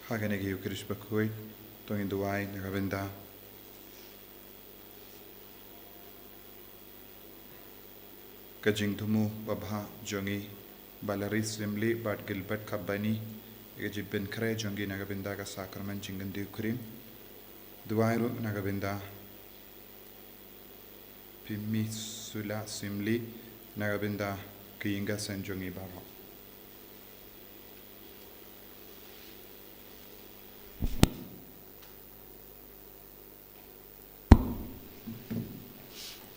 Haganegi ukrish Bakhuid, Tongin Duai, Nagabinda. Kajing Tumu, Babha, Jongi, Balaris Limli, Bad Gilbert Kabani, Egajib Ben Kre, Jongi Nagabinda, Sacrament, Jingan Dukrim, Duairu Nagabinda, Pimi Sula Simli, Nagabinda, Kiyinga San Jongi Baro.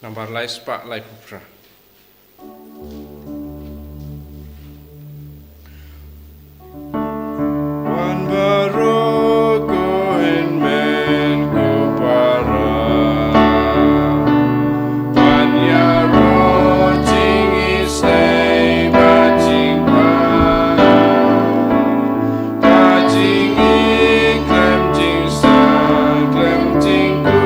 Nambar lai spa lai pupra. Wan baroko en men kupara. Wan yaro ting isay bajing ba. Bajing iklem ting sa klem ting ku.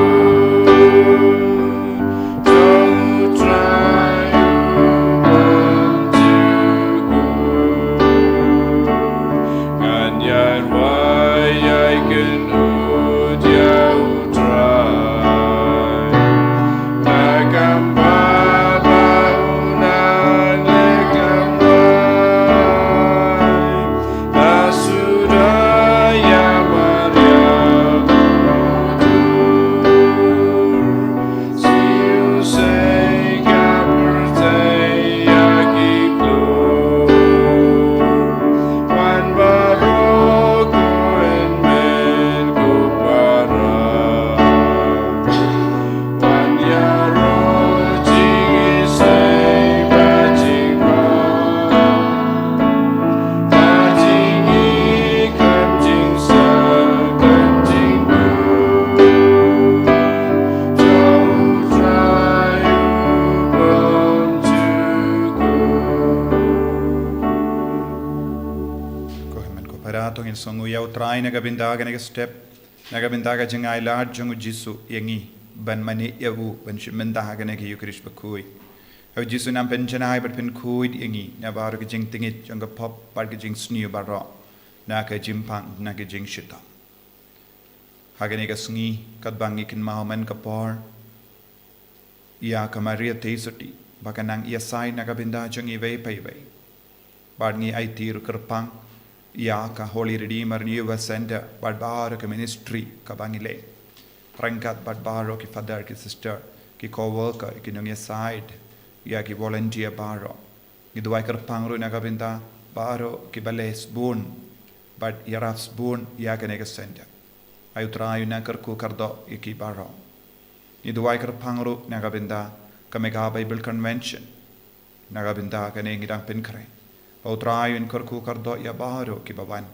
Songu yau try nagabindaga nag step nagabindaga jingai lad jungu jisu yangi ban mani yabu ban shimendaga nag yukrish bakui au jisu nam penjanai but pen kuid yangi nabaru ke jing tingit junga pop bar ke jing sniu barro na ke jimpang na ke jing shita hagani ka sngi kat bangi kin mahoman kapor ya kamaria teisoti bakanang ia sai nagabinda jungi vei pai vei bar ngi ai tir kerpang ya ka Holy Redeemer New Center badbaro ke ministry ka bangile rangkat badbaro ki father ki sister ki co-worker ki nung side ya ki volunteer baro ki duai ker pangru na kabinda baro ki bales bun bad yarafs bun ya ke nega center ayu trayu na ker ku kardo ki baro ni duai ker pangru na kabinda ka mega Bible convention na kabinda ka ne ngidang penkre Autrayu in kerku kardo ya baru ki bawan.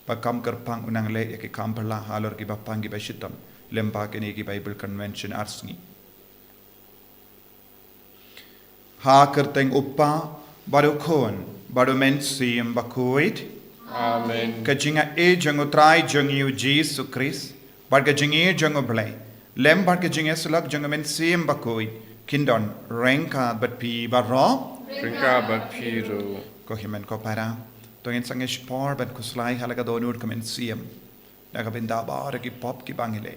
Bakam kerpang unang le ya ki kampala halor ki bapang ki bashitam lempa ki ki Bible Convention Sngi. Ha kerteng uppa baru kon baru mensi Bakhuid. Amen. Kajinga e jangu trai jangu Jesus Christ. Bar kajingi jangu blai. Lem bar kajinga sulak jangu mensi Bakhuid. Kindon rengka bat pi barro. Rengka bat piru. Ko himen ko para tongin sangesh por ban kuslai halaga donur kamen siem daga benda bar ki pop ki bangile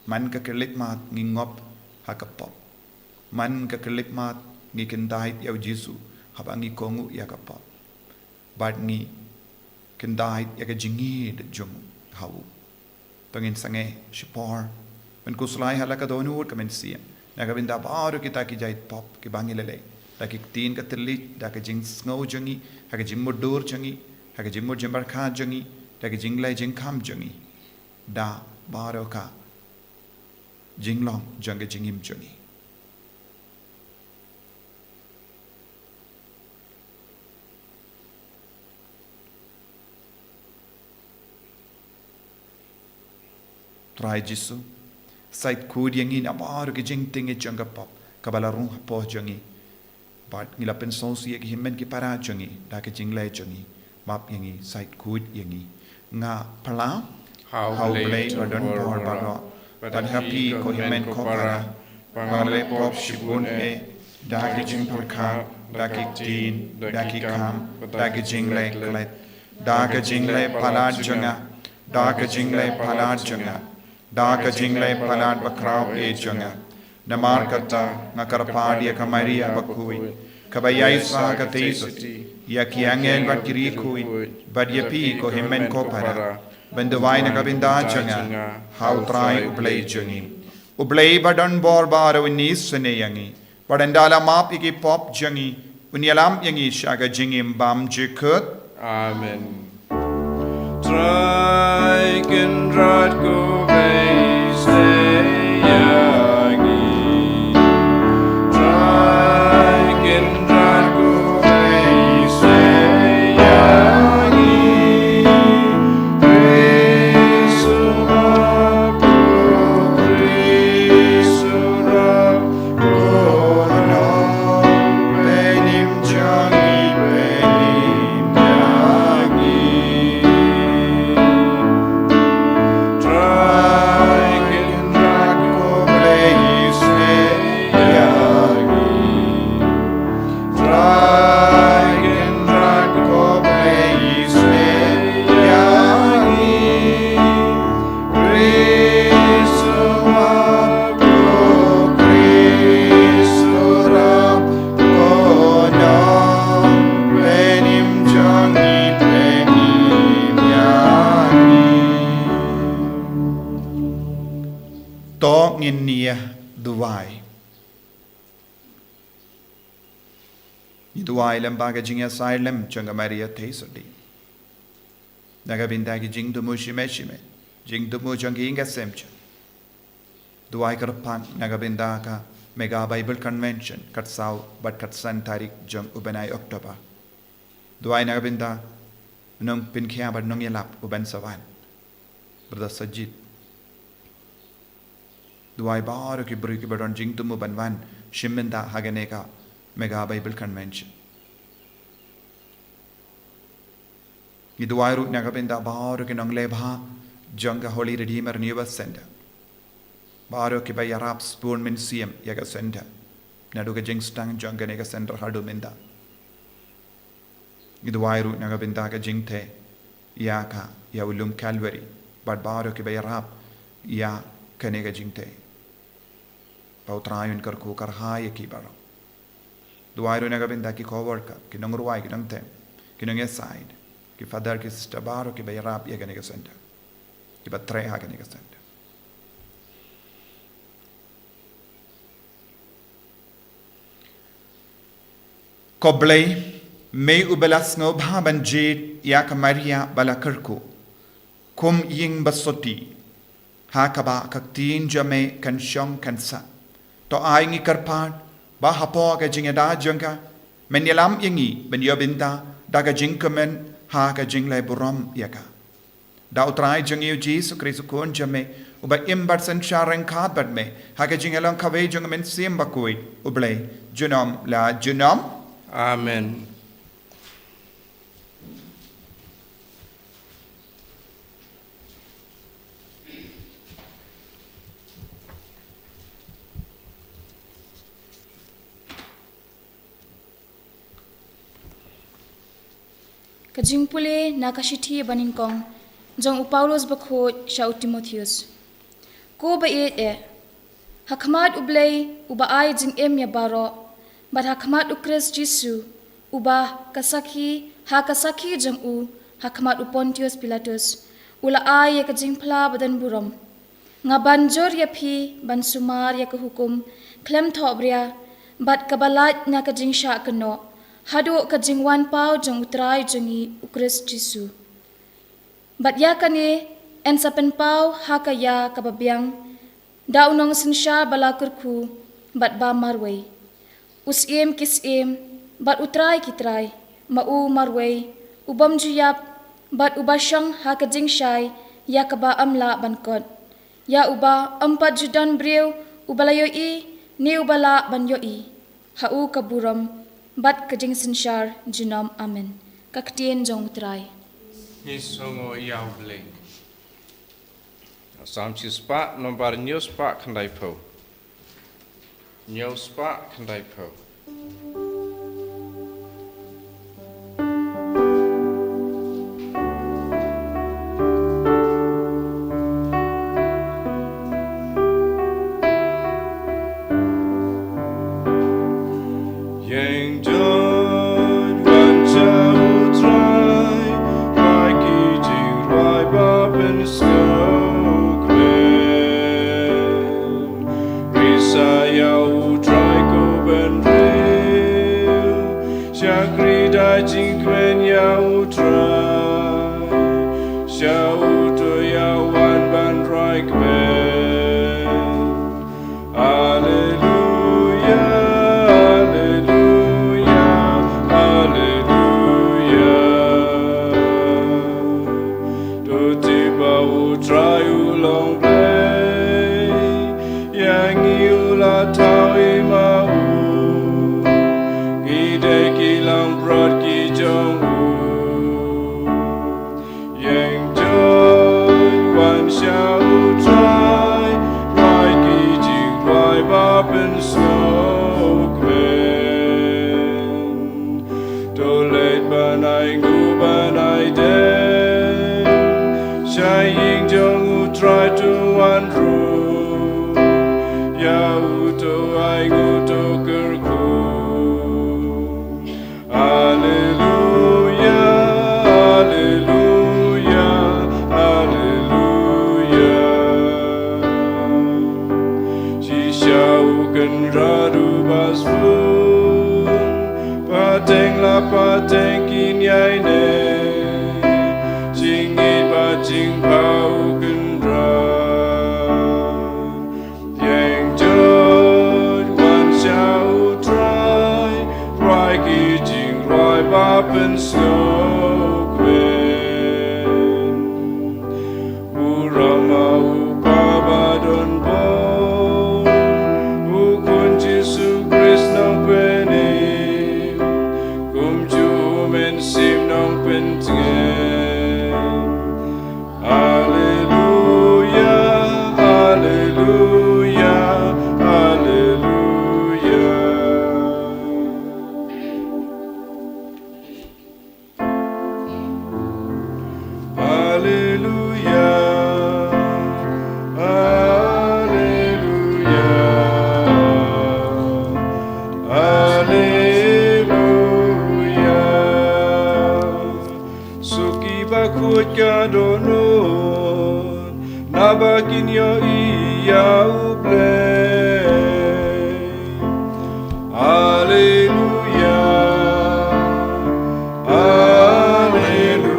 man ka kelik mat ngingop hakapop man ka kelik mat ngikendait yaw jisu habangi kongu yakapop bad ni kendait yaga jingi de jum hau tongin sange shipor ban kuslai halaga donur kamen siem daga benda bar ki ta ki jait pop ki bangile le Daki tin ka telit, daki jing snow jangi, haka jing mudur jangi, haka jing mujimbar ka jangi, daki jing lay jing kam jangi. Da baro ka jing long janga jingim jangi. Try jisu, sait kud yangi na baro ki jing tingi janga pop, kabala rung po jangi. But ngila pensosi ki himmen ki para jangi da ke jinglai jangi map yangi site kud yangi nga pala how play or don por baro but happy ko himmen ko para pangale pop shibun e da ke jing por ka da ke tin da ke kam da ke jinglai klet da ke jinglai pala janga Daka jingle palat junga. Daka jingle palat bakrau e junga. Namar kata ngakarpadia kamaria Bakhuid. Kabayai sa katesut. Yaki angel bakiri kuid. Badyapi ko himen ko para. Benduwai na kabinda junga. How try ublay jungi. Ublay badan bor baro inis suneyangi. Badandala map iki pop jungi. Unyalam yangi shaga jingim bam jikut. Amen. Tryken rad go base yangi. Tryken rad go base yangi. Duai lembaga jinga silem chunga Maria Tesodi. Nagabindagi jing dumu shimeshime. Jing dumu jungi inga semcha. Duai karpan nagabindaka Mega Bible Convention katsau but katsan tarik jung ubenai October. Duai nagabinda nung pinkia but nung yelap uben savan. Brother Sajid. Duai baru ki beri ki badon jing dumu banwan shiminda haganeka Mega Bible Convention. Iduai root nagabinda baru ki nong lebha junga Holy Redeemer Newer Center. Baru ki bay Arab Spoon Museum yaga center. Naduga jingstang junga nega center hadu minda. Iduai root nagabinda ka jingte yaka ya ulum Calvary. But baru ki bay Arab ya kanega jingte. Pautrayun karku karhaya ki baro. Duai root nagabinda ki coworker ki nong ruai ki nong tem ki nong side. Ki father ki sister baru ki bay Arab yaga nega center. Ki batre haga nega center. Koblay may ubalas ngo bhaban jit yak Maria balakarku kum ying basoti hakaba kaktin jame kansyong kansa to aingi karpan ba hapo ka jingada jangka menyalam yangi benyobinta daga jingkamen ha ka jinglay buram yaka da utrai jangiu Jesu Kristo kun jame uba imbat san sharang khat bat me ha ka jingalang khawe jangamen sim Bakhuid ublay junom la junom. Amen. Kajing pule nakashiti baningkong jong Paulos Bakhuid sya Timotheus. Ko ba hakmat ublay uba ay jing ya baro but hakmat ukris Jesu uba kasaki jang hakmat Pontius Pilatus ula ay kajing pla badan buram nga banjor ya phi ban sumar ya hukum klem thobria but kabalat na kajing sya kano hado kajing wan pau jang utrai jangi ukris Jesu but ya kane en sapen pau hakaya kababyang daunong sinsya balakurku but ba marway usim kisim bat utrai kitrai mau marway ubam juyap bat ubasyang hakajing syai ya kaba amla bankot ya uba empat judan brew ubalayoi ni ubala banyoi hau kaburam bat kajing sinsyar junam amen kaktien jong utrai Nisongo iau bling. Samsi spa nombar news spa kandai po. News spa kandai po. ben snow Risa yau try go ben real Shakrida jinkwen yau try Shau to yau wan ban try Hallelujah, hallelujah, hallelujah. Do tiba u try u long play, yang iula tau ima u, gide kilang brod ki jong u, yang joy wan shau try, right ki jing right up in smoke to late ban I go ban I den shining jong u try to one room ya to I go to kerku hallelujah hallelujah hallelujah she shall can radu basfun pateng la pateng kin yai ne jing it ba jing pau can run yang jod one shall try right ki jing right up in snow queen urama upaba don bon ukun Jesu Christ nang peni kum ju men sim nang pentgen hallelujah hallelujah hallelujah hallelujah hallelujah hallelujah suki bakhuid ka donon nabakin yo iya ublay hallelujah hallelujah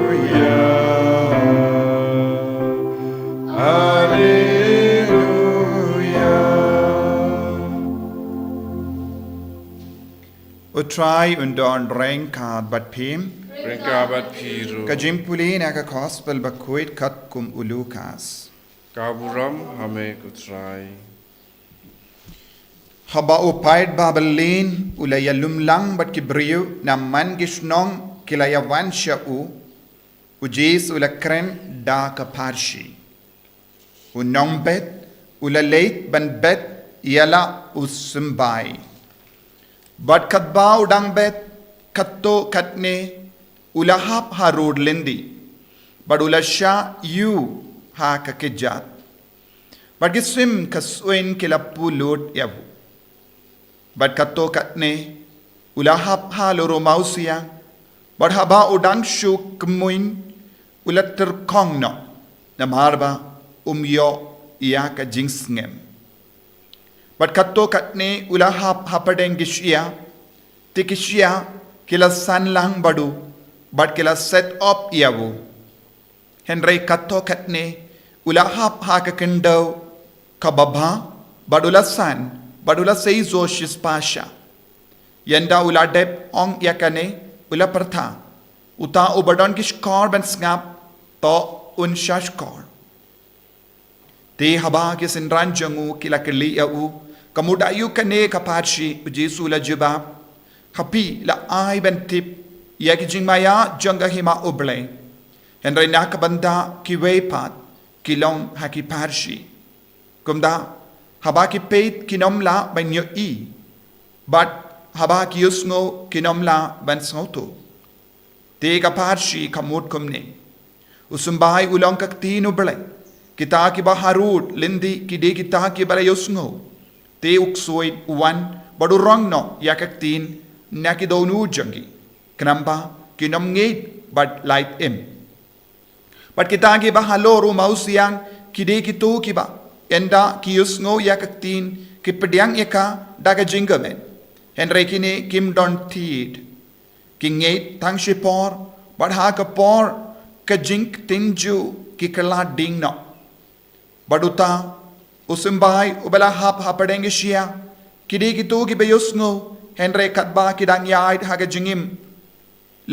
hallelujah Utrai undon reng kad bat pim Ringkabat piru kajimpuli na ka gospel Bakhuid kat kum ulukas Kaburam hame kutrai haba upait babelin ulaya lumlang bat kibriu na man gishnong kilaya wansha ujis ulakren da ka parshi unong bet ulaleit ban bet yala usumbai bat katba udang bet katto katne ulahap harud lindi bat ulasha yu ha kakijat bat giswim kaswin kilapulud yavu bat katto katne ulahap ha loro mausia bat haba udang shu kmuin ulatter kongno namarba umyo iya ka jingsngem bat katto katne ulahap hapadeng gishia tikishia kila sanlang badu bat kila set up yavu henry katto katne ulahap ha ka kendau kababha badula san badula seizo shispasha yanda ula dep ong yakane ula pertha uta ubadon kish kor ben snap to un shash kor te haba ke sinran jangu kila kli au kamudayu kane kapachi Jesu la jibab hapi la ai ben tip yakijing maya janga hima uble henry nakabanda kiwepat kilong haki parshi kumda haba ki peit kinomla ban yo I but haba ki yusngo kinomla ban sngoto te ka parshi kamut kumne usumbai ulong kaktino bele kita ki baharut lindi ki de kita ki bala yusngo te uksoid uwan badurong no yakaktin nakidonu jangi knamba kinom ngeit but light im But kita gi ba haloru mau siang kide kitu kiba enda kius ngo yakaktin kipediang eka daga jingamen henry kini kim don tid kingate tang shipor but ha ka por ka jink tinju ki kala ding no baduta usimbai ubala hap hapadeng shia kide kitu ki bayus ngo henry katba kidang yai haga jingim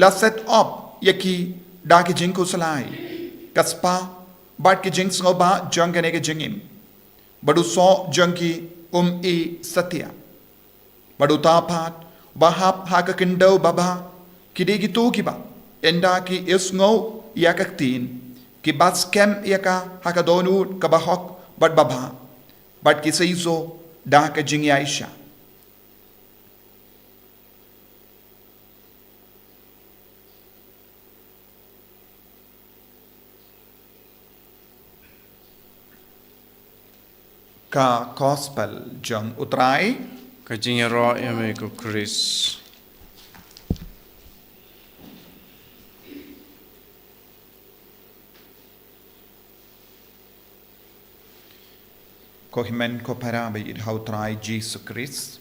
la set up yaki daga jinku salai kaspa bat ki jing ngo ba jang kane ke jingim badu so jang ki e satya badu tapat bahap haka kindau baba kide gitu kiba enda ki isngo yakaktin ki bat scam yaka haka donu kabahok bat baba bat ki seizo da ka jing yaisha ka gospel jang utrai Kajing ro yame ko Chris. ko himen ko para ba id how try Jesus Christ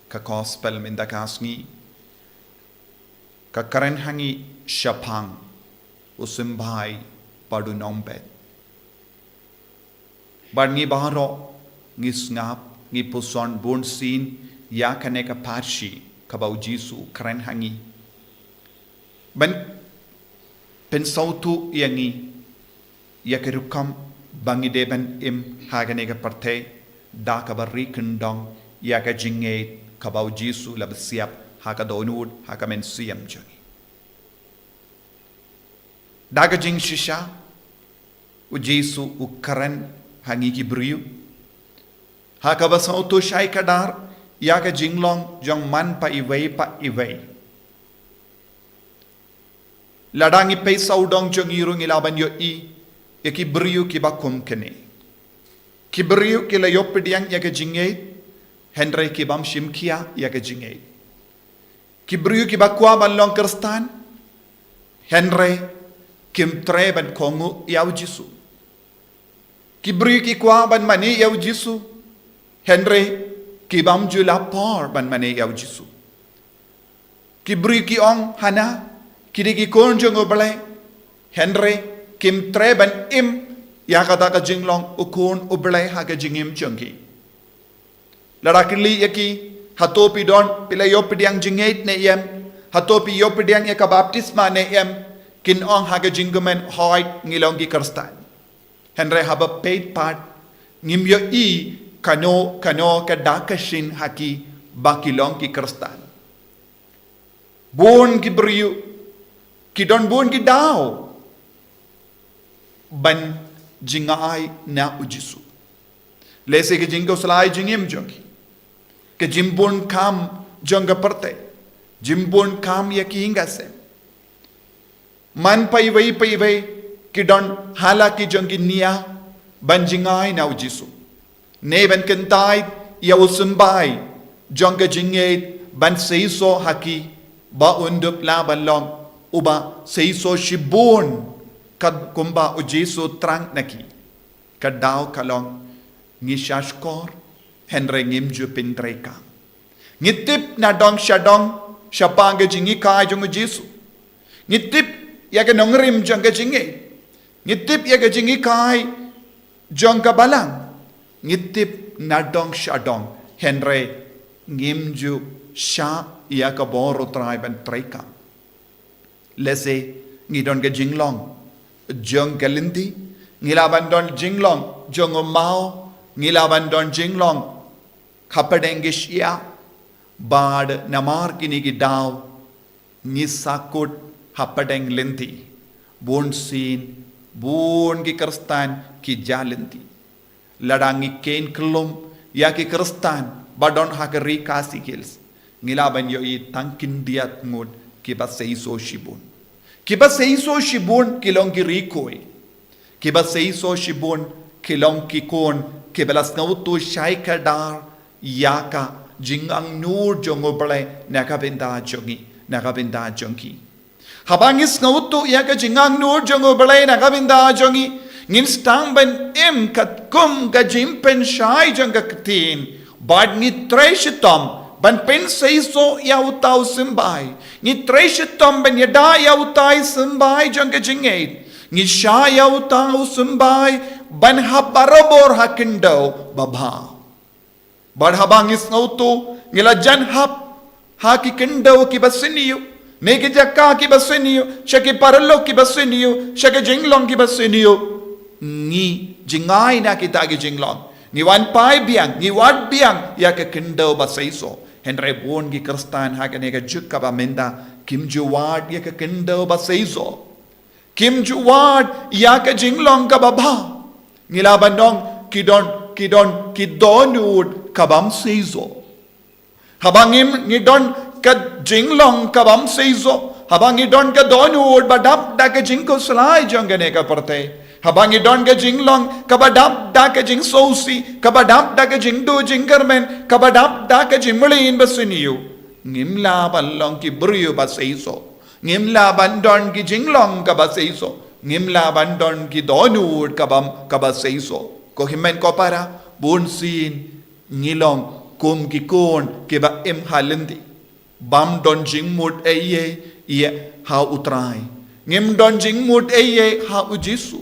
ka gospel minda kasngi ka karen hangi shapang usimbai padu nombet bar ngi baharo ngi snap ngi puson bon sin ya kane ka parshi ka bau jisu karen hangi ban pen sautu yangi ya kerukam bangi deban im hagane ka parte da ka barri kendong ya ka jinge ka bau jisu lab siap ha ka donud ha ka men siam jangi da ka jing shisha u jisu u karen hangi ki briu ha ka basau to shai kadar ya ka jinglong jong man pa iwei ladangi pe saudong jong irung ilaban yo i ya ki briu ki bakum kene ki briu ki la yopdiang ya ka jinge henry ki bam shimkia ya ka jinge ki briu ki bakwa balong kristan henry kim treban kongu yaw jisu Kibri ki kwa ban mani yaw jisu Henry ki bam jula por ban mani yaw jisu Kibri ki ong hana kidi ki kon jong oblay Henry kim tre ban im ya kata ka jinglong ukon oblay ha ka jingim jongki Larakili yaki hatopi don pila yopidiang jingait ne yem hatopi yopidiang ya ka baptisma ne yem kin ong ha ka jingumen hoit ngilong ki kristan Henry haba paid part ngimyo i kano ka dakashin haki bakilong ki kristan bon ki briu ki don bon ki dao ban jingai na ujisu lese ke jingo salai jingim jongi ke jimbon kam jonga parte jimbon kam ya ki ingase man pai vai ki don hala ki jongi nia ban jingai na ujisu ne ban kentai ya usumbai jonga jinge ban seiso haki ba undup la balong uba seiso shibun kad kumba ujisu trang naki kadau kalong ngishashkor henry ngimju pintreka ngitip na dong shadong shapanga jingi kai jong ujisu ngitip yaga nongrim jonga jinge ngitip yaga jingi kai jonga balang ngitip nadong shadong henry ngimju sha yaga boro triban treka lese ngidon ga jinglong jong galindi ngilaban don jinglong jong mao ngilaban don jinglong khapadengish ya bad namar kini gi daw ni sakut hapadeng lenti bon sin bon ki kristan ki jalenti ladangi ken klum ya ki kristan badon hakari kasi kills ngilaban yo i tankin diat ngud ki ba seiso shibun ki ba seiso shibun kilong ki rikoi ki ba seiso shibun kilong ki kon ki belas ngautu shai kadar yaka jingang nur jongo bale nakabenda jongi habangis ngautu ya ka jingang nur jongo balai na kabinda jongi ngin stang ben kat kum ka jimpen shai jong ka tin bad ni treshitom ban pen seiso ya utau simbai ni treshitom ben yada ya utai simbai jong ka jingate ni sha ya utau simbai ban habarabor hakindo baba bad habangis ngautu ngila jan haki kindo ki basiniyo Negi jakka ki basiniyo, shaki paralo ki basiniyo, shaki jinglong ki basiniyo. Ngi jingai na kita ki jinglong. Ngi wan pai biang, ngi wat biang, ya ke kindo basaiso. Henry bon ki kristan ha ke nega jukka ba menda, kim juwad ya ke kindo basaiso. Kim juwad ya ke jinglong ka baba. Ngila bandong kidonud kabam saiso. Habangim ngidon ka jinglong kabam seizo habangi don ka donud badap da ka jingko slai jongane ka parte habangi don ka jinglong ka badap da ka jing sosi ka badap da ka jingdo jingermen ka badap da ka jimlin basiniyo ngimla ballong ki brio baseizo ngimla bandon ki jinglong ka baseizo ngimla bandon ki donud kabam ka baseizo ko himen ko para bunsin ngilong kum ki kon ke ba em halindi bam don jing mut eye ha utrai ngem don jing mut eye ha ujisu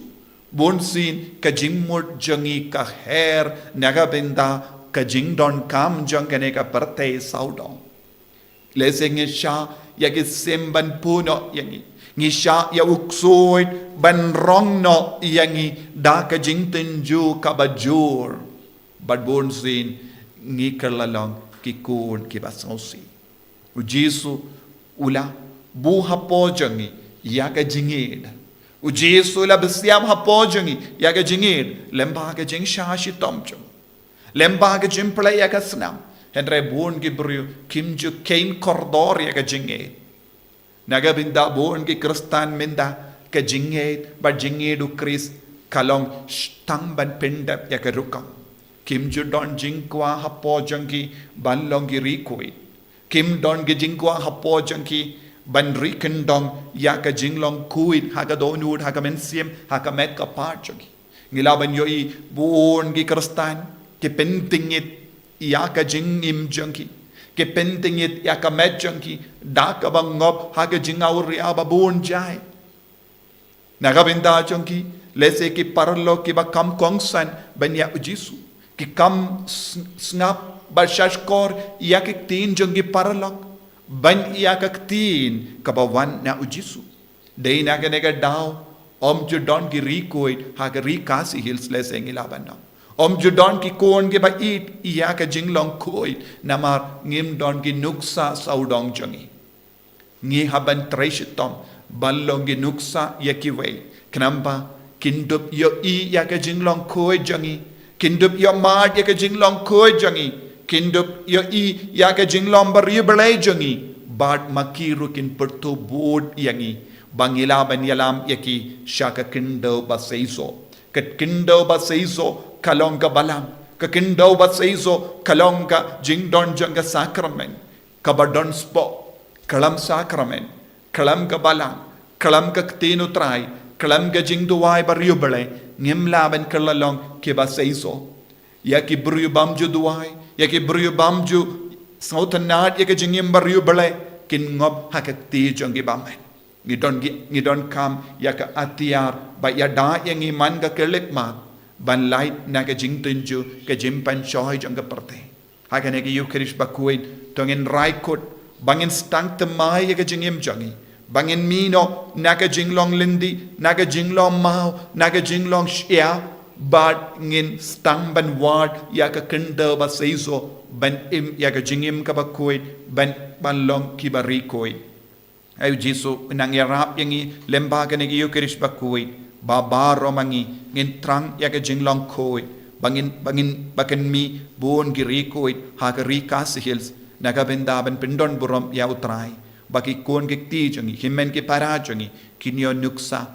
bonsin ka jing mut jangi ka her naga benda ka jing don kam jangane ka parte saudong lese ngisha ya ke semban puno yangi ngisha ya uksoid ban rong no yangi da ka jing tenju ka bajur bad bonsin ngi kerlalong ki kun ki basosi Ujisu ula bu hapo jangi yaga jingid. Ujisu la besiam hapo jangi yaga jingid. Lemba ga jing shashi tomchum. Lemba ga jim play yaga snam. Henry buon gibru kimju kain kordor yaga jingid. Naga binda buon gi kristan minda ka jingid ba jingid u kris kalong stang ban pendap yaga rukam. Kimju don jingkwa hapo jangi balongi rikoi. Kim don ge jingkwa hapo janki ban rikendong ya ka jinglong kuit ha ka donud ha ka mensiem ha ka met ka part janki ngila ban yoi buon ge kristan ke pentingit ya ka jingim janki ke pentingit ya ka met janki da ka bangop ha ka jingaur ya ba buon jai naga binda janki lese ki parlo ki ba kam kongsan ban ya ujisu ki kam snap Barshashkor yakik tin jongi paralok ban yakak tin kabawan na ujisu dei naga nega daw om judon ki rikoid haga rikasi hills leseng ilaban om judon ki kon ge ba it yaka jinglong koid namar ngim don ki nuksa saudong jongi ngi haban treshitom ballong ki nuksa yakiwei knamba kindup yo yaka jinglong koid jongi kindup yo mad yaka jinglong koid jongi Kindup yo ya ka jinglom bari balay jangi bad makiru kin perto bod yangi bangilaban yalam yaki shaka kindo baseiso kat kindo baseiso kalong ka balam ka kindo baseiso kalong ka jingdon janga sacrament kabadon spo kalam sacrament kalam ka balam kalam ka tinu trai kalam ka jingduwai bari balay ngimlaban kalalong ke baseiso yaki bru bamju duwai yaki bru bamju sautanat yaki jingim bariu balai kin ngob hakati jongi bamen ngidon kam yaka atiar ba yada yangi man ka kelek ma ban light na ka jingtunju ka jimpan shoy jonga parte hakane ki yukrish bakhuid tongin raikut bangin stang temai yaka jingim jongi bangin mino na ka jinglong lindi na ka jinglong mau na ka jinglong shia Bad ngin stang ban ward ya ka kenda ba seiso ban im ya ka jingim ka bakoi ban long ki barikoi ayu jisu nang yarap yangi lembaga ni yukrish bakoi babaro mangi ngin trang ya ka jinglong koi bangin bakan mi bon girikoi ha ka rikas hills naga benda ban pindon burom ya utrai baki kon gikti jangi himen ki para jangi kinyo nuksa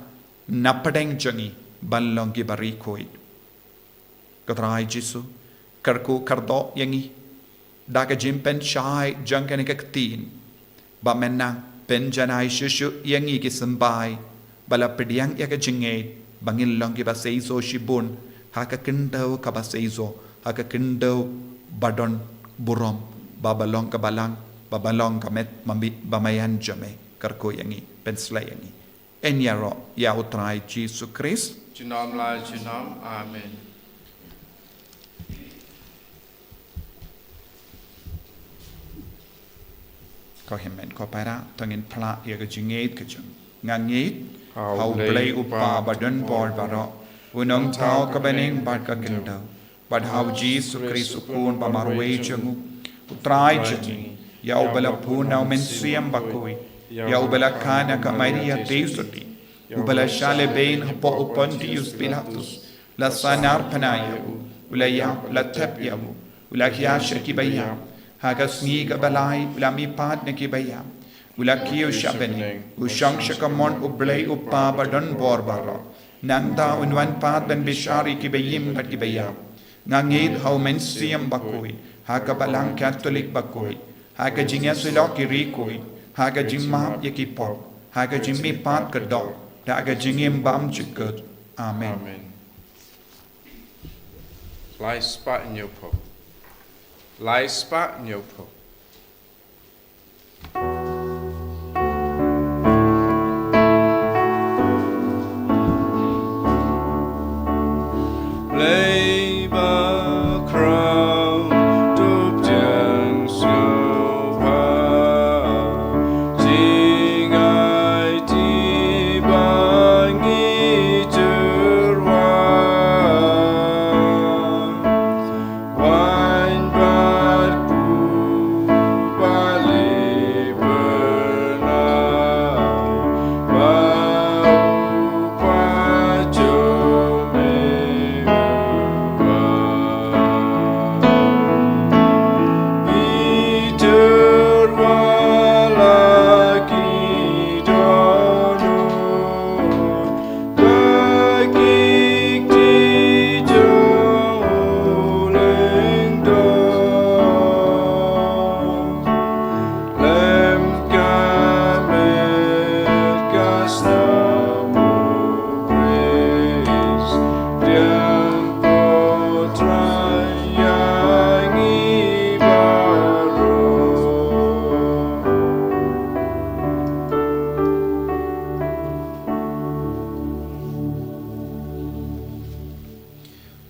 napadeng jangi Balong ki barikoid. Katrai jisu karku kardo yangi daka jimpen shai jangkani kaktin ba menang penjanai shushu yangi ki sambai bala pediang ya ka jingate bangil long ki baseizo shibun haka kendau ka baseizo haka kendau badon burom babalong ka balang babalong ka met mambi bamayan jame karko yangi pensla yangi enyaro ya utrai Jesus Christ Junam la junam. Amen. ko himen ko para tangin pla ya ka jingate ka jung ngangit hau play upa badon bor baro unong tau ka bening bad ka kendau bad hau Jesus Christ upun bamarwe jungu utrai jungi ya ubala puna mensiam bakui ya ubala kana ka Maria teisuti ubala shale bein po upontius pilatus la sanar panayu ulaya la tapyamu ulakia shakibaya haga Sngi ka balai ulami pat na kibaya ulakiyo shabeni ushang shakamon ublay upa badon borbara nanda unwan pat ben bishari kibayim pat kibaya ngangid hau mensiam bakui haga balang Catholic bakui haga jingya sulok kirikui haga jingma yakipop haga jingmi pat kedok haga jingim bam chukut. Amen. Amen. Lai spat nyopo. Lai spat nyopo. Lay Bakhuid tup jeng soha Jingai ti bangi terwa Wine batku balik benai Bau pacu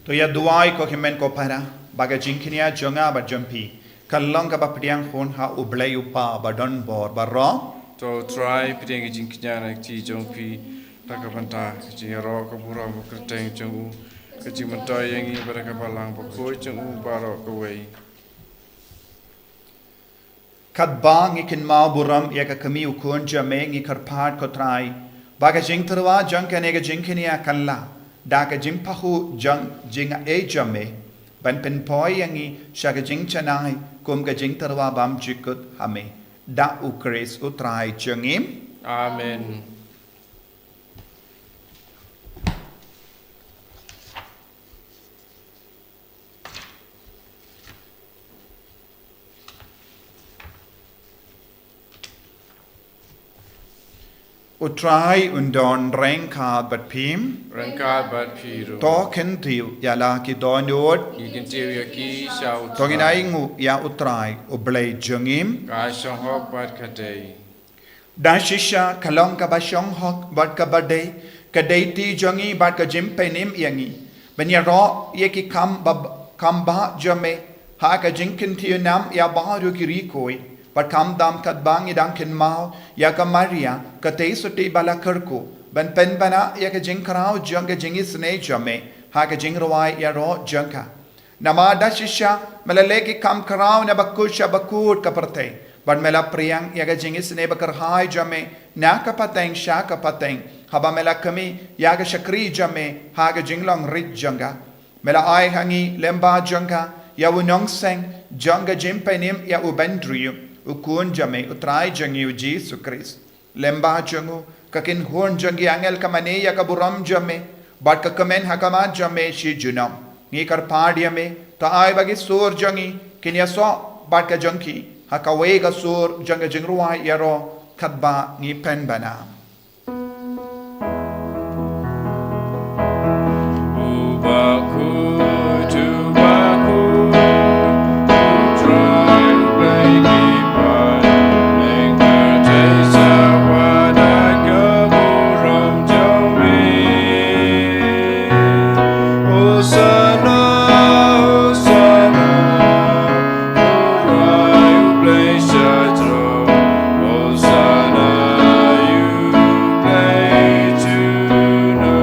To ya duai ko himen ko para baga jingkinia jonga ba jumpi kalong ka bapdiang phone ha ublay upa badon bor barro To try pideng jing knyana ti jong pi takapanta jing ro ka pura mo kerteng jong u ka jing mentoy yang i baraka balang Bakhuid jong u baro ka wei kat bang ikin mau buram ya ka kami ukun jame ngi karpat ko trai baga jing terwa jang ka nega jingkinia kalla da ka jing pahu jang jinga e jame ban pen poi yangi shaga jing chanai kum ka jing terwa bam jikut hame da ukris utrai jangim. Amen. Utrai undon rengkad bat pim Rangkad bat piru to kentiu ya la ki donod Ikin tiu yaki shau to ginai ngu ya utrai ublay jangim Ka shong hok bat kadei da shisha kalong ka bashong hok bat ka bade ka deiti jangi bat ka jimpenim yangi banya ro ye ki kam ba jame ha ka jinkin tiu nam ya baru ki rikoi bat kam dam kat bang idang kin mau ya ka Maria ka te suti bala kerku ban pen bana ya ka jinkrao janga jingi sne jame ha ka jingrawai ya ro jangka nama da shisha malale ki kam karao na bakusha bakut ka perte ban mela priang ya ka jingi sne bakar hai jame na ka pateng sha ka pateng haba mela kami ya ka shakri jame ha ka jinglong rit janga mela ai hangi lemba janga ya unong seng janga jimpenim ya ubandriu ukun jame utrai jangi u Jesus Christ lemba jangu kakin horn jangi angel kamane ya kaburam jame bat ka kamen hakama jame shi junam ni kar padyame ta ai bagi sur jangi kinya so bat ka jangki hakawe ga sur janga jingruwa yaro kadba ngi pen banam. Bakhuid to Bakhuid, try to play keeper, make her taste of what I come from Joey. Hosanna, Hosanna, try to play Shatro. Hosanna, you play to know.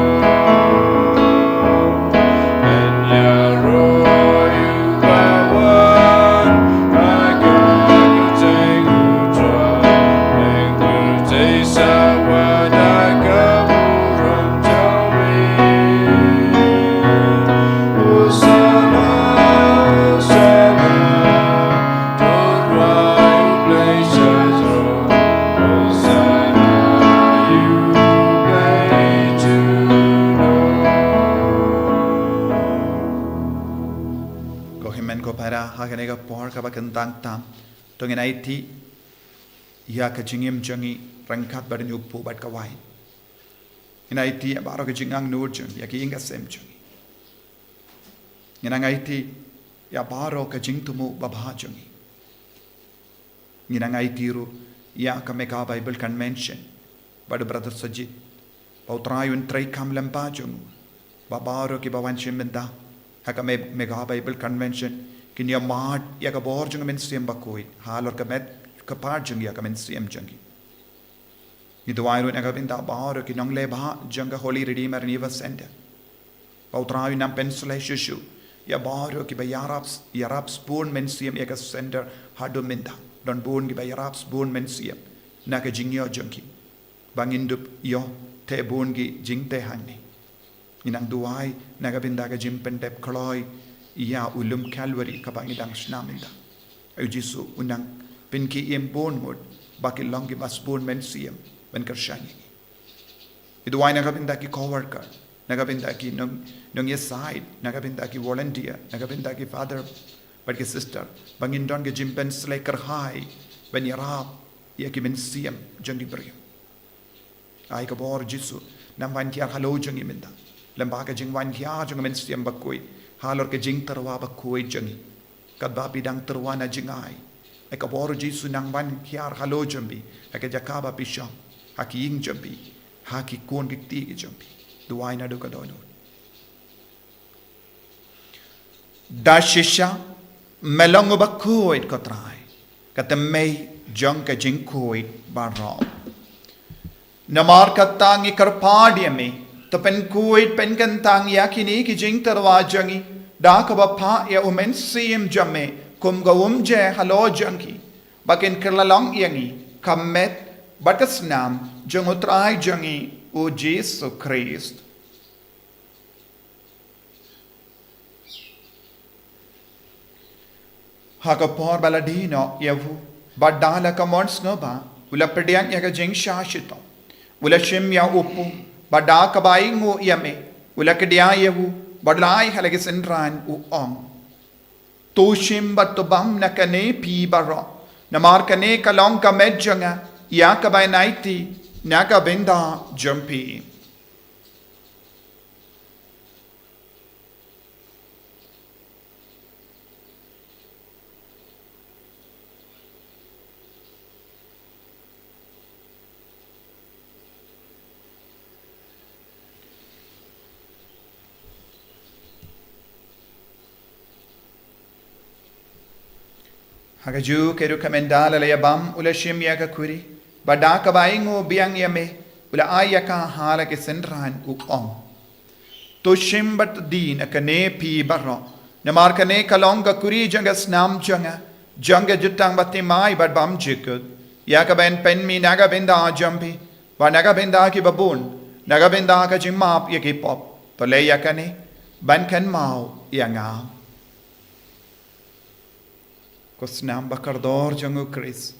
Haganega por kabakantang tam tong inaiti ya kajingim jangi rangkat badan upu bad kawai inaiti baro kajingang nur jang ya ki inga sem jangi nginangaiti ya baro kajing tumu babha jangi nginangaiti ru ya kameka Bible convention bad brother Sajid pautrayun tray kam lampa jangu babaro ki bawan shimenda hakame mega Bible convention Kini amad ya ka bor jung men siam Bakhuid halor ka met ka par jung ya ka men siam jungi ni duairu na ka binda bor ki nong le ba jung Holy Redeemer River Center pautrayu nam pensula shushu ya bor ki ba yarab spoon men siam ya ka center hadu minda don bon ki ba yarab spoon men siam na ka jingyo jungi bangindup yo te bon ki jingte hanni inang duai na ka binda ka jimpen tep khloi ya ulum Calvary kapang idang snaminda ay Jisu unang pinki iembon mod bakit lang ki basbon men siyam ben kershani iduay nagabinda ki coworker nagabinda ki nung side nagabinda ki volunteer nagabinda ki father but ki sister bangin don ki jimpen slaker high ben yarab ya ki men siyam jangi brio ay kabor Jisu nam van kiar halo jangi minda lembaga jing van kiar jang men siyam Bakhuid halor ke jing terwa Bakhuid jangi kadba bidang terwa na jingai ay kabor Jisu nang ban kiar halo jambi ay jakaba pisham haki ing jambi haki kon gikti jambi duai na do kadono dashisha melong Bakhuid kotrai katemei jang ka jing Bakhuid barab namar katangi karpadiame to pen Bakhuid pen kantang yakini ki jing terwa jangi da ka bapha ya umen sim jamme kum gawum je halo jangi bakin kerlalong yangi kamet batasnam jangutrai jangi o Jesu Christ hakapor baladino yavu badala ka mons ngoba ula pediang ya ka jing shashito ula shim ya upu Bada kabaing mo yame, ula kadiayahu, badlay halagi senran uong. Toshim batobam na kane pi baro, namar kane kalong ka medjanga, ya kabay naiti, nakabenda jumpi. Hagaju keru kamendala layabam ula shim ya ka kuri bada ka baingo biang yame ula aya ka hala ke senran uong to shim bat din akane pi barro namar kane kalong ka kuri janga snam janga jutang batti mai bad bam jikud ya ka ben pen mi naga benda jampi ba naga benda ki babun naga benda ka jimap ya ki pop to le ya kane ban kan mau ya nga Kosnam bakardor jangu Chris.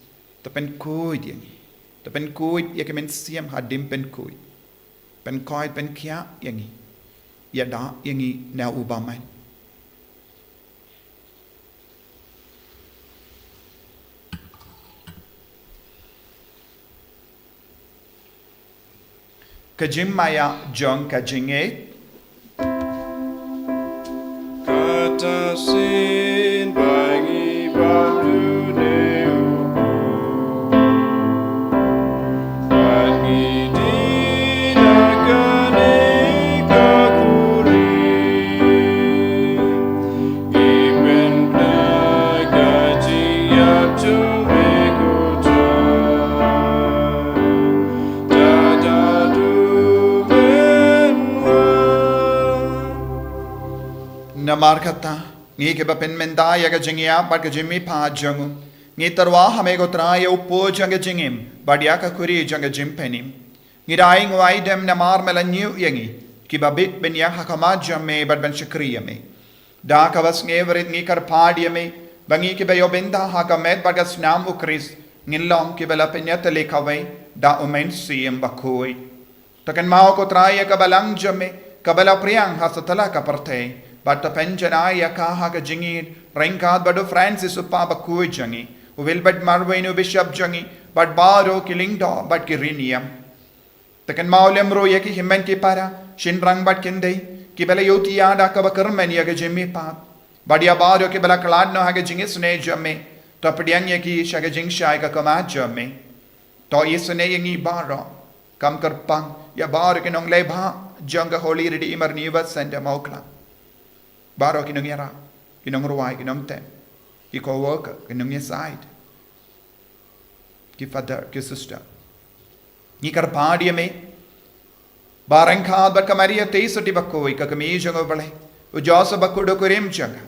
Tapen Bakhuid yangi. Tapen Bakhuid ya kemen siam hadim pen Bakhuid. Pen koid pen kia yangi. Ya da yangi na ubaman. Kajim maya jong kajinge. Kata sin bangi bablu neuku bangi dinagane kakuri Iben nagaji yaptu mekuta Dadadu benwa Namarkata. Ngi ke bapen mendaya ka jingya but ka jimmi pa jangu. Ngi tarwa hame go traya upo janga jingim but ya ka kuri janga jimpenim. Ngi daing waidem namar melanyu yangi. Ki babit ben ya hakama jamme but ben shakriya me. Da ka was ngeverit ngi kar padia me. Bangi ke bayo benda hakamet but ka snam ukris. Ngilong ki bala penyata lekaway da umen siyem Bakhuid. Takan mao ko traya ka balang jamme. Kabala priyang hasatala ka partay. But the penjanaya kaha ka jingid, Rankad bado Francis upa Bakhuid jangi, Will but Marwenu Bishop jangi, but Baro killing do, but Kirinium. The can maulem ro yaki himen ki para, Shinrang but kinde, Kibela yotiada kabakarman yaga jimmy pa, but Yabado kibela kaladno haga jingis ne jamme, Topadian yaki shagajing shai ka kama jamme, To isane yangi baro, Kamkar pang, Yabar kinong leba, Junga holy redeemer nivas and Mawkhlam. Baro kinong yara, kinong ruway, kinong tem, ki co-worker, kinong your side, ki father, ki sister. Ni karpadia me, barang khad bat kamaria teisati Bakhuid ka kamijang obale, ujosa Bakhuid kurim changa.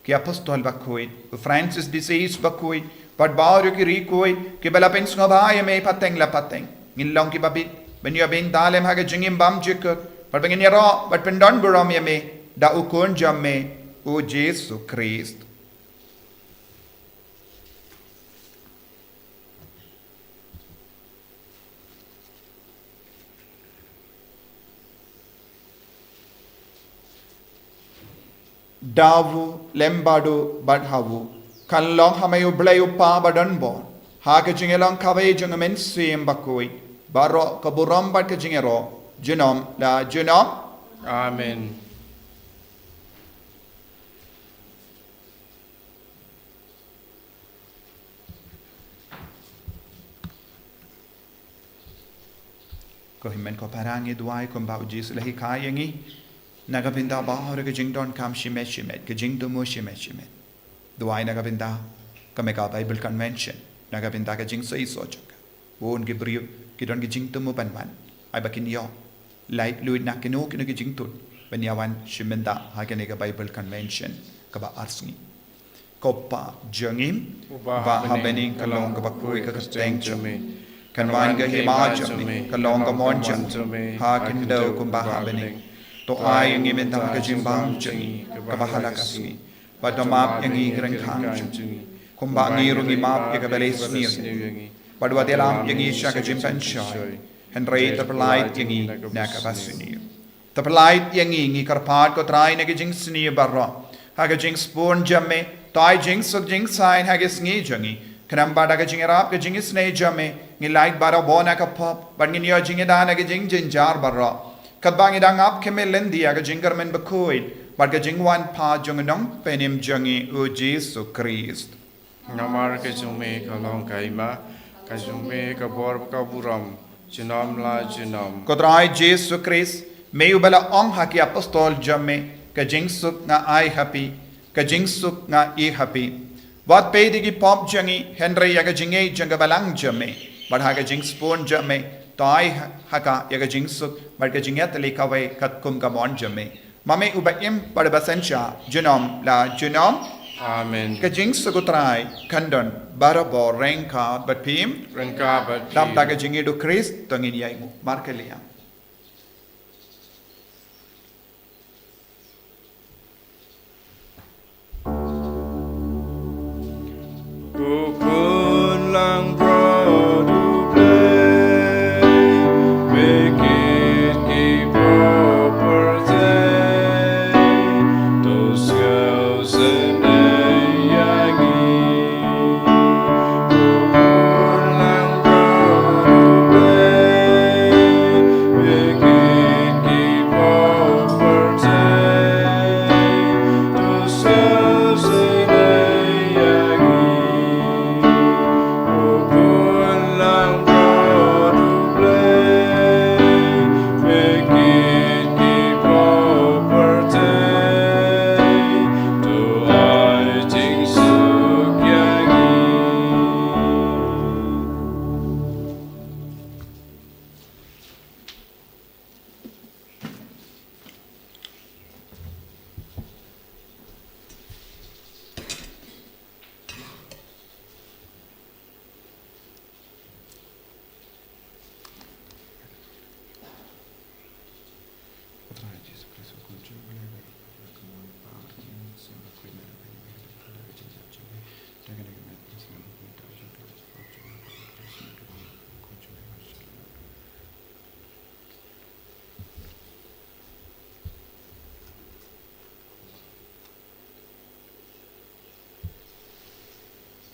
Ki apostol Bakhuid, Francis disease Bakhuid, but baro ki rikoi, ki balapin snobaya me pateng la pateng, ngilong ki babit, ben you bin dalem haga jingim bam jikut, but when you're raw, but when done burom yame, da ukun jamme, O Jesus Christ. Davu, lembadu, badhavu, kan long hamayu blayu pa badanbor, haka jingelong kaway jungamen siyem Bakhuid, baro kaburom bad ka jingero, Junom la junom. Amen. Ko himen ko parangi duai ko bau jis lahi kayangi. Nagabinda bahor ke jingdon kam shimet shimet ke jingdo mo shimet shimet. Duai nagabinda kameka Bible convention. Nagabinda ke jing so isochaka. Won ke brio ke don ke jingdo mo banman. Ay bakin yo. Lait-ïa na kinu ki jingtun. Banyawan shimenda haganega Bible convention kaba Sngi. Kopa jangim ba habening kalong ka Bakhuid ka kasteng jame. Kanwan ga hima jame kalong ka mon jame. Ha kindo kumba habening. To ay ang imenta ka jimbang jangi kaba halakasni. Padomap yang igrang khang jangi. Kumba ngirung imap ya kabeles niyo. Padwa delam yang isya ka jimpan shay. Henry terpelait yangi nakabasuni. Terpelait yangi ngi karpat ko try nagijing sni barro. Hagajing spoon jamme, tai jing suk jing sign hagis ngi jangi. Kanamba dagajing rap gajing isne jamme, ngi light baro bona ka pop, but ngi yo jing da nagijing jinjar barro. Kadbang idang up keme lendi hagajing garmen Bakhuid, but gajing wan pa jungdong penim jangi o Jesus Christ. Namar ke jume kalong kaima, ka jume ka bor ka buram. Junom la junom. Kodrai Jesus Christ, may ubala ong haki apostol jamme, ka jingsuk nga ay happy, ka jingsuk nga I happy. Wat pedigi pop jangi, Henry yaga jingay janga balang jamme, but haga jingspon jamme, to ay haka yaga jingsuk, but ka jingat likaway kat kum kamon jamme. Mame ubaim padabasensya, junom la junom. Amen. Ka jingsuk utray, kandon, barabo rengka, but pim, Rengka bat dap daga jingi do Christ, tongin yay mo, markelia. Kukun lang produble, make it keep property, those girls and yangi. Kukun lang produble,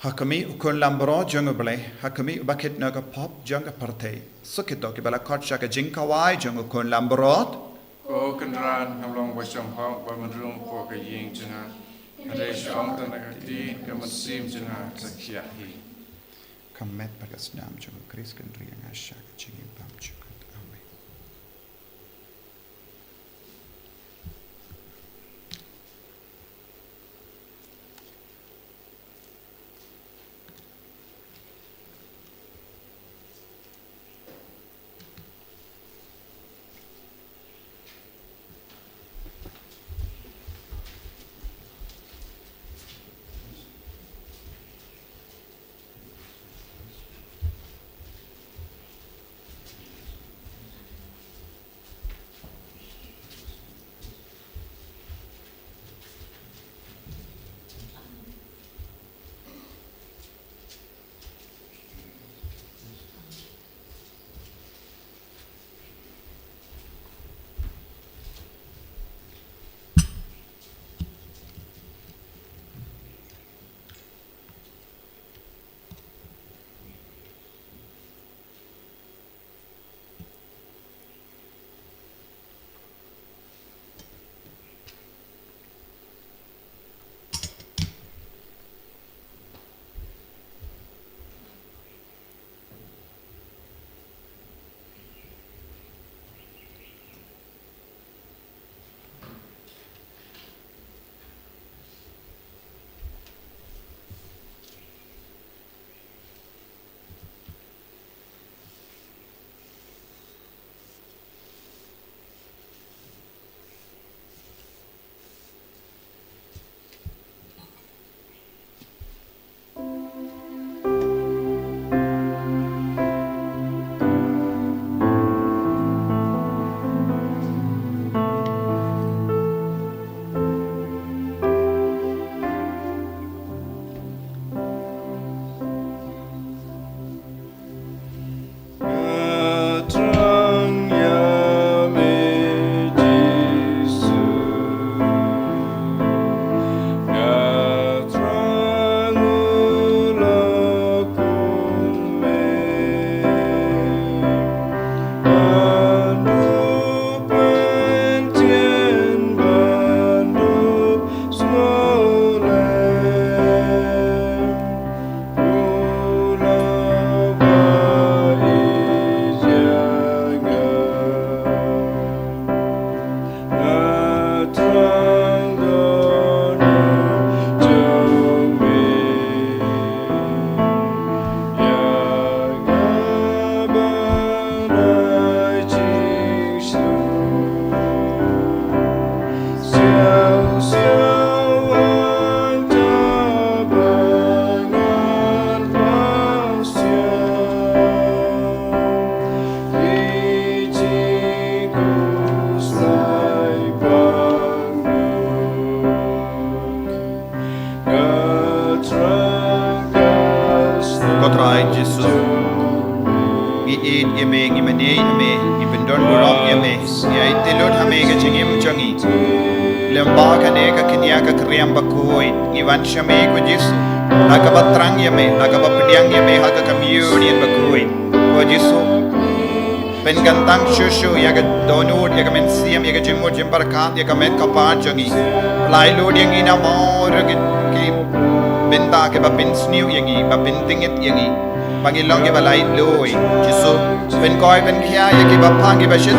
Hakami ukun lambro jungle bale, hakami bakit naga pop jungle parte. Sukito ki bala kot shaka jinkawai jungle kun lambrot. Ko kendran hamlong wasam hong bamadrum ko ka ying jana. Ade shong tanaka di kamasim jana sakya hi. Kamet bagas nam jungle kris kendri yang ashak jingin pam chukat awe. Kotrai Jesus. Iit yame ngimane yame ibendon burok yame ya itilod hame ka jingim jangi. Lemba kane ka kinya ka kriam Bakhuid ngiwan shame ko Jesus. Nakabatrang yame nakabapdiang yame ha ka communion Bakhuid. Ko Jesus. Pengantang shushu ya ka donut ya ka mensiam ya ka jimur jimbarkat ya ka met kapan jangi. Lai lod yang ina mo ki benta ke bapin sniu yangi bapin tingit yangi pangilong ke balai loi jisu ben koi ben khia ya ke bapang ke bashit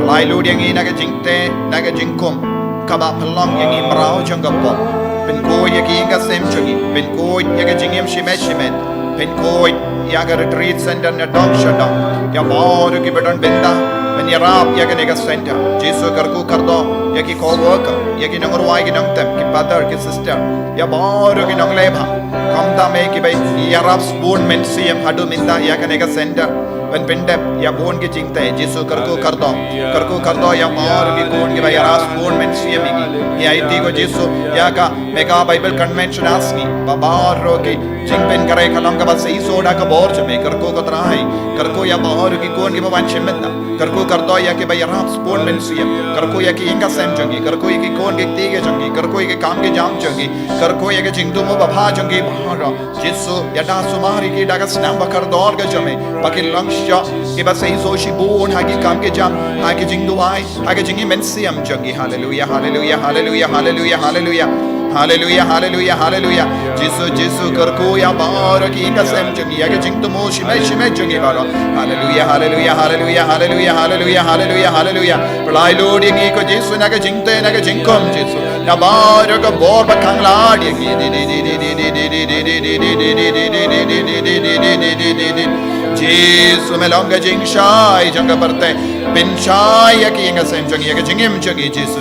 lai lu yangi naga jingte naga jingkum kaba phalong yangi marau janggapo ben koi ya ke inga sem changi ben koi ya ke jingem shimet ben koi ya ke retreat center na dog shadam ya bor ke bedon benda ben yarap ya ke nega center jisu karku kardo ya ki co-worker ya ki nang ruai ki nang tem ki brother ki sister ya bor ki nang leba kam ta me ki bai yarap spoon men siam hadu minta ya ka nega center ban pendep ya bon ke jingte Jesu karko kardo ya mar ki kon ke ya ras bon men siam igi ya iti ko Jesu ya ka mega Bible convention asni babar ro ki jingpen kare kalam ka bas ei soda ka bor chme karko ko trai karko ya mar ki kon ke ban chimenda karko kardo ya ke ya ras bon men siam karko ya ki inga sem jangi karko ya ki kon ke tige jangi karko ya ke kam ke jam jangi karko ya ke jingdu mo bapha jangi bahara Jesu ya da sumari ki daga snam bakar dor ga jame bakil langsha ke bas ei so shi bon ha ki kam ke jam ha ke jingdu ai ha ke jingi men siam jangi hallelujah hallelujah hallelujah hallelujah hallelujah hallelujah hallelujah hallelujah Jesu karko ya bar ki inga sem jangi ya ke jingdu mo shime jangi baro hallelujah hallelujah hallelujah hallelujah hallelujah hallelujah hallelujah palai lord ye ko Jesu na ke jingte na ke jingkom Jesu ya bar ka bor ba khang lad ye Jesu melonga jing shai janga parte bin shai ya ki inga sem jangi ya ke jingim jangi Jesu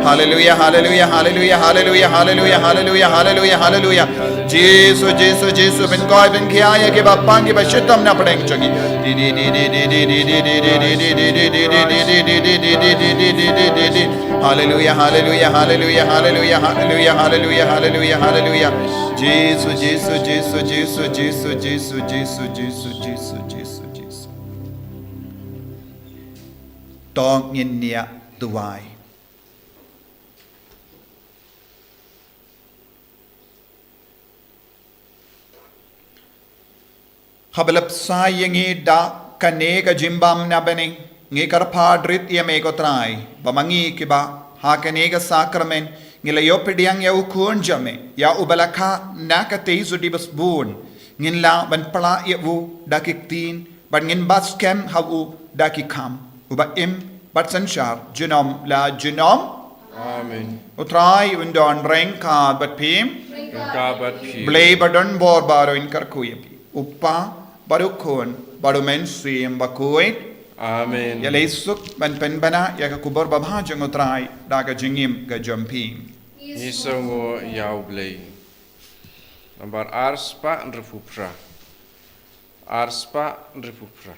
hallelujah hallelujah hallelujah hallelujah hallelujah hallelujah hallelujah hallelujah Jesu bin koi bin kia ya ke bappa ki bashitam na padeng jangi hallelujah hallelujah hallelujah hallelujah hallelujah hallelujah hallelujah hallelujah Jesu Tong in nia tuai Habalap sayangi da kanega jimbam na bening ngi karpadrit ya me kotrai bamangi kiba ha kanega sakramen ngila yopediang ya ukun jame ya ubalaka nakate zudibas bun ngin la ban pala ya wu dakiktin ban ngin bas kem hawu dakikam uba im bat sanshar junom la junom Amen. Utrai undon reng ka bat pim blay badon bor baro in karkuyapi uppa barukun barumen swim Bakhuid Amen. ya leisuk ban penbana ya ka kubor babha jang utrai daga jingim ga jumping Nisongo yaublei. Nambar arspa nrefupra. Arspa nrefupra.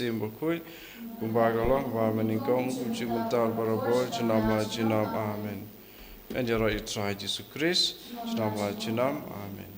Sim Bakhuid, Kumbagalong, Vamaningong, Uchimuntal Barabol, Chinama Chinam, Amen. And you try Jesus Christ, Chinama Chinam, Amen.